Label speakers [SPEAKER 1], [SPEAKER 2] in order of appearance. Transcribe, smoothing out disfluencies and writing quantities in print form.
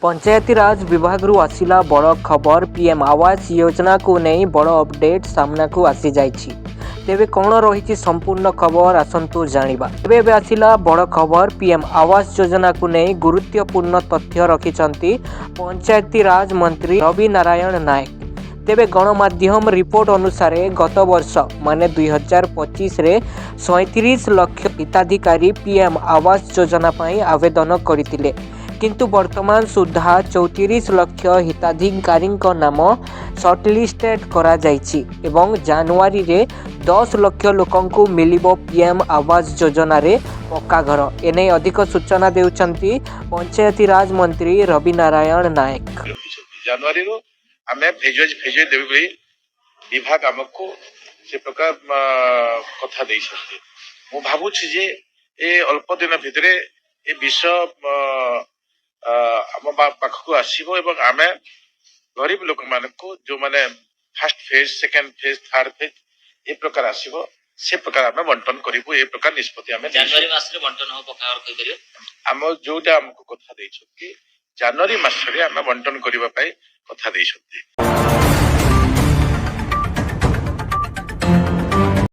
[SPEAKER 1] पंचायती राज विभाग रु आसिला बड़ खबर। पीएम आवास योजना को नहीं बड़ अपडेट सामना को आसी जाइछि। तेबे कौन रही संपूर्ण खबर आसंतु जानिबा। तेबे आसिला बड़ खबर। पीएम आवास योजना को नहीं गुरुत्वपूर्ण तथ्य रखिछंती पंचायती राज मंत्री रवि नारायण नायक। तेबे गणमाध्यम रिपोर्ट अनुसार गत वर्ष माने 2025 रे 37 लाख हिताधिकारी पीएम आवास योजना पाई आवेदन करथिले, किंतु वर्तमान सुधा 34 लाख हिताधिकारी नाम सर्टलिस्टेड करा जाइछि एवं जनवरी रे 10 लाख लोकंकु मिलिबो पीएम आवास योजना रे पक्का घर। एने अधिक सूचना देउछंती पंचायती राज मंत्री रवि नारायण नायक।
[SPEAKER 2] जनवरी रो आमे फेज देबे विभाग हमको से प्रकार कथा देई सकते। मु भाबुछि जे ए अल्प दिन भितरे ए विषय आम पाखक आसीबो एवं आमे गरीब लोक मानको जो माने first phase second phase third phase A प्रकार आसीबो से प्रकार आमे बंटन करिबो। ए प्रकार निष्पत्ति आमे
[SPEAKER 3] जनवरी मास रे बंटन हो पक्का कहि करियो।
[SPEAKER 2] हम जोटा हमको कथा देई छथि जनवरी मास रे आमे बंटन करिबा पई कथा देई छथि।